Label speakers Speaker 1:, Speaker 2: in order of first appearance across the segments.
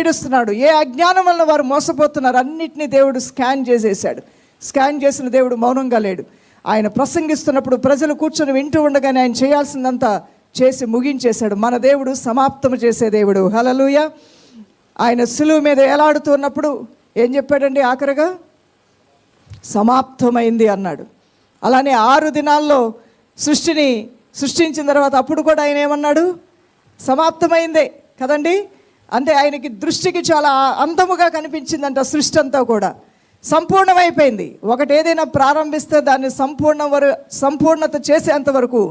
Speaker 1: పీడిస్తున్నాడు, ఏ అజ్ఞానం వల్ల వారు మోసపోతున్నారు, అన్నిటినీ దేవుడు స్కాన్ చేసేసాడు. స్కాన్ చేసిన దేవుడు మౌనంగా లేడు. ఆయన ప్రసంగిస్తున్నప్పుడు ప్రజలు కూర్చొని వింటూ ఉండగానే ఆయన చేయాల్సిందంతా చేసి ముగించేశాడు. మన దేవుడు సమాప్తము చేసే దేవుడు. హల్లెలూయా. ఆయన సిలువ మీద ఎలాడుతున్నప్పుడు ఏం చెప్పాడండి? ఆఖరిగా సమాప్తమైంది అన్నాడు. అలానే 6 దినాల్లో సృష్టిని సృష్టించిన తర్వాత అప్పుడు కూడా ఆయన ఏమన్నాడు? సమాప్తమైందే కదండి. అంటే ఆయనకి దృష్టికి చాలా అంతముగా కనిపించిందంట సృష్టి అంతా కూడా. సంపూర్ణమైపోయింది. ఒకటి ఏదైనా ప్రారంభిస్తే దాన్ని సంపూర్ణత చేసేంత వరకు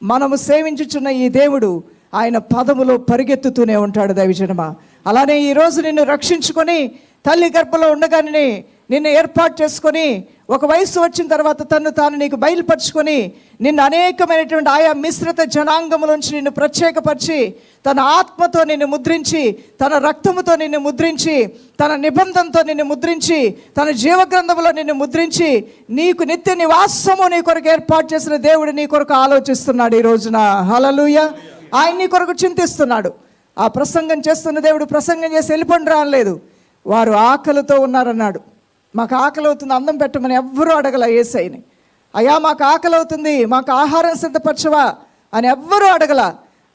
Speaker 1: మనము సేవించుచున్న ఈ దేవుడు ఆయన పదములో పరిగెత్తుతూనే ఉంటాడు దైవజనమా. అలానే ఈరోజు నిన్ను రక్షించుకొని తల్లి గర్భంలో ఉండగానే నిన్ను ఏర్పాటు చేసుకొని ఒక వయసు వచ్చిన తర్వాత తను తాను నీకు బయలుపరుచుకొని నిన్ను అనేకమైనటువంటి ఆయా మిశ్రిత జనాంగములోంచి నిన్ను ప్రత్యేకపరిచి తన ఆత్మతో నిన్ను ముద్రించి, తన రక్తముతో నిన్ను ముద్రించి, తన నిబంధనతో నిన్ను ముద్రించి, తన జీవగ్రంథంలో నిన్ను ముద్రించి నీకు నిత్య నివాసము నీ కొరకు ఏర్పాటు చేసిన దేవుడు నీ కొరకు ఆలోచిస్తున్నాడు ఈ రోజున. హల్లెలూయా. ఆయన నీ కొరకు చింతిస్తున్నాడు. ఆ ప్రసంగం చేస్తున్న దేవుడు ప్రసంగం చేసి వెళ్ళిపోండి రాలేదు. వారు ఆకలితో ఉన్నారన్నాడు. మాకు ఆకలి అవుతుంది, అన్నం పెట్టమని ఎవ్వరూ అడగల యేసయ్యని. అయ్యా మాకు ఆకలి అవుతుంది, మాకు ఆహారం సిద్ధపరచవా అని ఎవ్వరూ అడగల.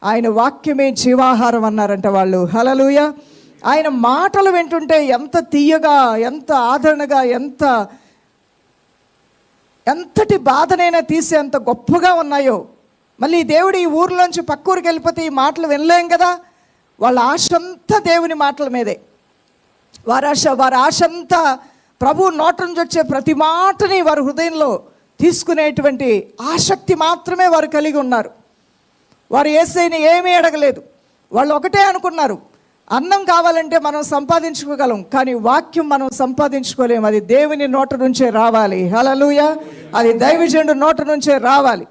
Speaker 1: ఆయన వాక్యమే జీవాహారం అన్నారంట వాళ్ళు. హల్లెలూయా. ఆయన మాటలు వింటుంటే ఎంత తీయగా, ఎంత ఆదరణగా, ఎంతటి బాధనైనా తీసి ఎంత గొప్పగా ఉన్నాయో. మళ్ళీ దేవుడు ఈ ఊర్లోంచి పక్క ఊరికి వెళ్ళిపోతే ఈ మాటలు వినలేం కదా. వాళ్ళ ఆశ అంతా దేవుని మాటల మీదే. వారి ఆశ అంతా ప్రభు నోట నుంచి వచ్చే ప్రతి మాటని వారి హృదయంలో తీసుకునేటువంటి ఆసక్తి మాత్రమే వారు కలిగి ఉన్నారు. వారు యేసయ్యని ఏమీ అడగలేదు. వాళ్ళు ఒకటే అనుకున్నారు, అన్నం కావాలంటే మనం సంపాదించుకోగలం, కానీ వాక్యం మనం సంపాదించుకోలేము. అది దేవుని నోట నుంచే రావాలి. హల్లెలూయా. అది దైవజనుడు నోట నుంచే రావాలి.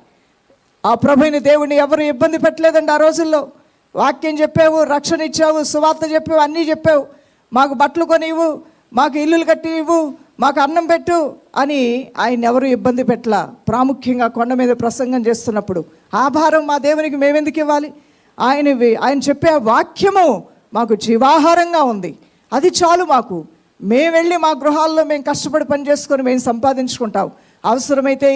Speaker 1: ఆ ప్రభుని దేవుని ఎవరు ఇబ్బంది పెట్టలేదండి ఆ రోజుల్లో. వాక్యం చెప్పావు, రక్షణ ఇచ్చావు, సువార్త చెప్పావు, అన్నీ చెప్పావు, మాకు బట్టలు కొనివ్వు, మాకు ఇల్లులు కట్టి ఇవ్వు, మాకు అన్నం పెట్టు అని ఆయన ఎవరు ఇబ్బంది పెట్టలా. ప్రాముఖ్యంగా కొండ మీద ప్రసంగం చేస్తున్నప్పుడు ఆ భారం మా దేవునికి మేమెందుకు ఇవ్వాలి? ఆయన చెప్పే వాక్యము మాకు జీవాహారంగా ఉంది, అది చాలు మాకు. మేము వెళ్ళి మా గృహాల్లో మేము కష్టపడి పని చేసుకొని మేము సంపాదించుకుంటాం. అవసరమైతే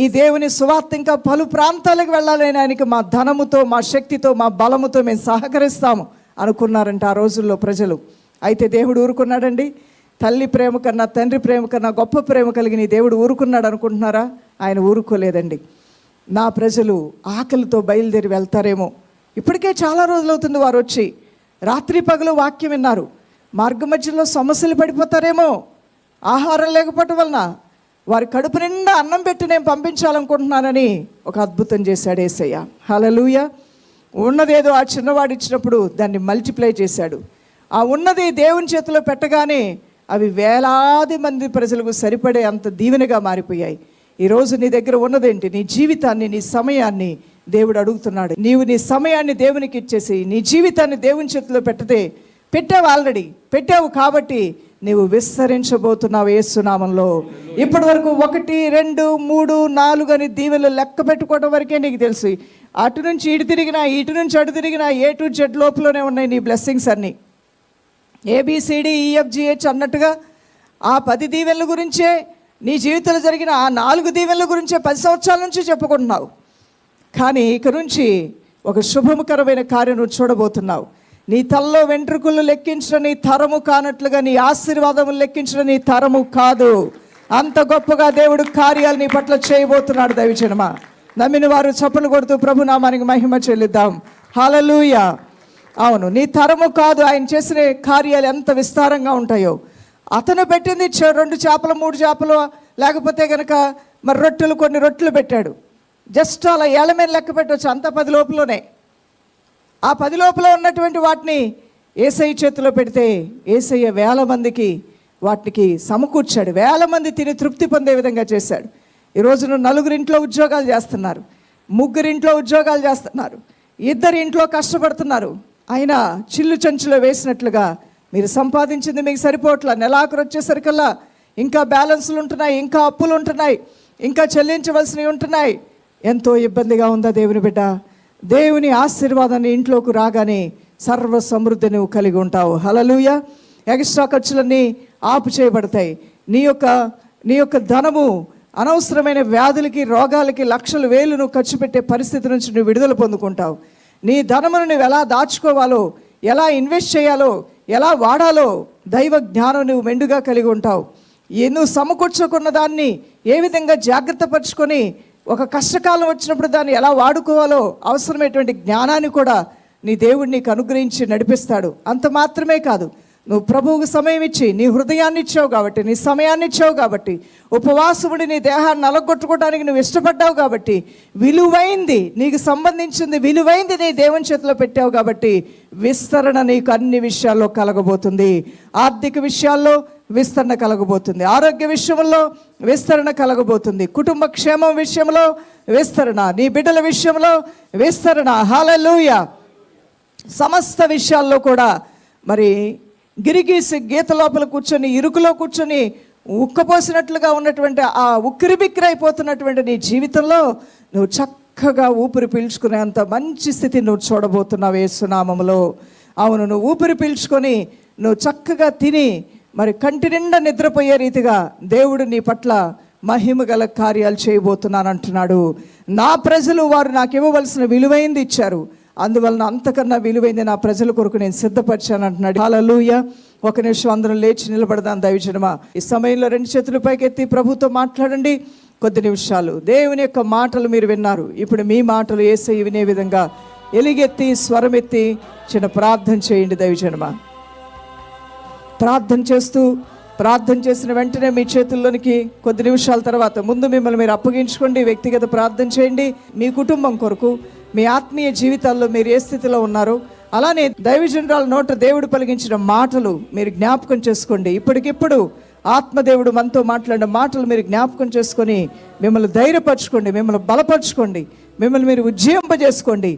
Speaker 1: ఈ దేవుని సువార్త ఇంకా పలు ప్రాంతాలకు వెళ్ళాలని ఆయనకి మా ధనముతో, మా శక్తితో, మా బలముతో మేము సహకరిస్తాము అనుకున్నారంట ఆ రోజుల్లో ప్రజలు. అయితే దేవుడు ఊరుకున్నాడండి? తల్లి ప్రేమ కన్నా, తండ్రి ప్రేమ కన్నా గొప్ప ప్రేమ కలిగిన ఈ దేవుడు ఊరుకున్నాడు అనుకుంటున్నారా? ఆయన ఊరుకోలేదండి. నా ప్రజలు ఆకలితో బయలుదేరి వెళ్తారేమో. ఇప్పటికే చాలా రోజులు అవుతుంది వారు వచ్చి, రాత్రి పగలు వాక్యం విన్నారు. మార్గ మధ్యలో సమస్యలు పడిపోతారేమో. ఆహారం లేకపోవటం వలన వారి కడుపు నిండా అన్నం పెట్టి నేను పంపించాలనుకుంటున్నానని ఒక అద్భుతం చేశాడు యేసయ్య. హల్లెలూయా. ఉన్నదేదో ఆ చిన్నవాడు ఇచ్చినప్పుడు దాన్ని మల్టిప్లై చేశాడు. ఆ ఉన్నది దేవుని చేతిలో పెట్టగానే అవి వేలాది మంది ప్రజలకు సరిపడే అంత దీవెనగా మారిపోయాయి. ఈరోజు నీ దగ్గర ఉన్నదేంటి? నీ జీవితాన్ని, నీ సమయాన్ని దేవుడు అడుగుతున్నాడు. నీవు నీ సమయాన్ని దేవునికి ఇచ్చేసి నీ జీవితాన్ని దేవుని చేతిలో పెట్టావు, ఆల్రెడీ పెట్టావు. కాబట్టి నీవు విస్తరించబోతున్నావు యేసు నామములో. ఇప్పటి వరకు 1, 2, 3, 4 అని దీవెనలు లెక్క పెట్టుకోవడం వరకే నీకు తెలుసు. అటు నుంచి ఇటు తిరిగినా, ఇటు నుంచి అటు తిరిగినా A to Z లోపలనే ఉన్నాయి నీ బ్లెస్సింగ్స్ అన్నీ. ABCDEFGH అన్నట్టుగా ఆ 10 దీవెనల గురించే నీ జీవితంలో జరిగిన ఆ 4 దీవెనల గురించే 10 సంవత్సరాల నుంచి చెప్పుకుంటున్నావు. కానీ ఇక నుంచి ఒక శుభకరమైన కార్యం నువ్వు చూడబోతున్నావు. నీ తలలో వెంట్రుకలు లెక్కించడం నీ తరము కానట్లుగా నీ ఆశీర్వాదములు లెక్కించడం నీ తరము కాదు. అంత గొప్పగా దేవుడు కార్యాలు నీ పట్ల చేయబోతున్నాడు దైవజనమా. నమ్మిన వారు చప్పలు కొడుతూ ప్రభు నామానికి మహిమ చెల్లిద్దాం. హల్లెలూయా. అవును, నీ తరము కాదు. ఆయన చేసిన కార్యాలు ఎంత విస్తారంగా ఉంటాయో. అతను పెట్టింది 2 చేపలు 3 చేపలు, లేకపోతే కనుక మరి కొన్ని రొట్టెలు పెట్టాడు. జస్ట్ అలా ఏళ్ళ మీద లెక్క పెట్టవచ్చు. అంత 10 లోపలనే. ఆ 10 లోపల ఉన్నటువంటి వాటిని యేసయ్య చేతిలో పెడితే యేసయ్య వేల మందికి వాటికి సమకూర్చాడు. వేల మంది తిని తృప్తి పొందే విధంగా చేశాడు. ఈరోజు 4 ఇంట్లో ఉద్యోగాలు చేస్తున్నారు, 3 ఇంట్లో ఉద్యోగాలు చేస్తున్నారు, 2 ఇంట్లో కష్టపడుతున్నారు. అయినా చిల్లు చెంచులో వేసినట్లుగా మీరు సంపాదించింది మీకు సరిపోవట్లా. నెలాఖరు వచ్చేసరికల్లా ఇంకా బ్యాలెన్స్లు ఉంటున్నాయి, ఇంకా అప్పులు ఉంటున్నాయి, ఇంకా చెల్లించవలసినవి ఉంటున్నాయి. ఎంతో ఇబ్బందిగా ఉందా దేవుని బిడ్డ? దేవుని ఆశీర్వాదాన్ని ఇంట్లోకి రాగానే సర్వ సమృద్ధి నువ్వు కలిగి ఉంటావు. హల్లెలూయా. ఎక్స్ట్రా ఖర్చులన్నీ ఆపు చేయబడతాయి. నీ యొక్క ధనము అనవసరమైన వ్యాధులకి, రోగాలకి లక్షలు వేలు నువ్వు ఖర్చు పెట్టే పరిస్థితి నుంచి నువ్వు విడుదల పొందుకుంటావు. నీ ధనమును నువ్వు ఎలా దాచుకోవాలో, ఎలా ఇన్వెస్ట్ చేయాలో, ఎలా వాడాలో దైవ జ్ఞానం నువ్వు మెండుగా కలిగి ఉంటావు. నువ్వు సమకూర్చుకున్న దాన్ని ఏ విధంగా జాగ్రత్త పరుచుకొని ఒక కష్టకాలం వచ్చినప్పుడు దాన్ని ఎలా వాడుకోవాలో అవసరమైనటువంటి జ్ఞానాన్ని కూడా నీ దేవుడు నీకు అనుగ్రహించి నడిపిస్తాడు. అంత మాత్రమే కాదు, నువ్వు ప్రభువుకు సమయం ఇచ్చి నీ హృదయాన్ని ఇచ్చావు కాబట్టి, నీ సమయాన్ని ఇచ్చావు కాబట్టి, ఉపవాసముడి నీ దేహాన్ని నలగొట్టుకోవడానికి నువ్వు ఇష్టపడ్డావు కాబట్టి, విలువైంది నీకు సంబంధించింది, విలువైంది నీ దేవుని చేతిలో పెట్టావు కాబట్టి విస్తరణ నీకు అన్ని విషయాల్లో కలగబోతుంది. ఆర్థిక విషయాల్లో విస్తరణ కలగబోతుంది, ఆరోగ్య విషయంలో విస్తరణ కలగబోతుంది, కుటుంబ క్షేమం విషయంలో విస్తరణ, నీ బిడ్డల విషయంలో విస్తరణ. హల్లెలూయా. సమస్త విషయాల్లో కూడా మరి గిరిగీసి గీత లోపల కూర్చొని, ఇరుకులో కూర్చొని ఉక్కపోసినట్లుగా ఉన్నటువంటి ఆ ఉక్కిరిబిక్కిరైపోతున్నటువంటి నీ జీవితంలో నువ్వు చక్కగా ఊపిరి పీల్చుకునేంత మంచి స్థితి నువ్వు చూడబోతున్నావు యేసు నామములో. అవును, నువ్వు ఊపిరి పీల్చుకొని నువ్వు చక్కగా తిని మరి కంటి నిండా నిద్రపోయే రీతిగా దేవుడు నీ పట్ల మహిమ గల కార్యాలు చేయబోతున్నాను అంటున్నాడు. నా ప్రజలు వారు నాకు ఇవ్వవలసిన విలువైంది ఇచ్చారు, అందువలన అంతకన్నా విలువైంది నా ప్రజల కొరకు నేను సిద్ధపరిచాను అంటున్నాడు. హల్లెలూయా. ఒక నిమిషం అందరం లేచి నిలబడదాం దైవజనమా. ఈ సమయంలో 2 చేతులు పైకెత్తి ప్రభుతో మాట్లాడండి. కొద్ది నిమిషాలు దేవుని యొక్క మాటలు మీరు విన్నారు. ఇప్పుడు మీ మాటలు యేసయ్య వినే విధంగా ఎలుగెత్తి స్వరమెత్తి చిన్న ప్రార్థన చేయండి దైవజనమా. ప్రార్థన చేసిన వెంటనే మీ చేతుల్లోనికి కొద్ది నిమిషాల తర్వాత ముందు మిమ్మల్ని మీరు అప్పగించుకోండి. వ్యక్తిగత ప్రార్థన చేయండి. మీ కుటుంబం కొరకు, మీ ఆత్మీయ జీవితాల్లో మీరు ఏ స్థితిలో ఉన్నారో, అలానే దైవజనురాల నోట దేవుడు పలికించిన మాటలు మీరు జ్ఞాపకం చేసుకోండి. ఇప్పటికిప్పుడు ఆత్మదేవుడు మనతో మాట్లాడిన మాటలు మీరు జ్ఞాపకం చేసుకొని మిమ్మల్ని ధైర్యపరచుకోండి, మిమ్మల్ని బలపరచుకోండి, మిమ్మల్ని మీరు ఉజ్జీవింపజేసుకోండి.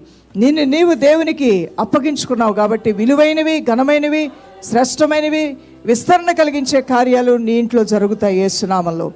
Speaker 1: నీవు దేవునికి అప్పగించుకున్నావు కాబట్టి విలువైనవి, ఘనమైనవి, శ్రేష్టమైనవి, విస్తరణ కలిగించే కార్యాలు నీ ఇంట్లో జరుగుతాయి యేసు నామములో.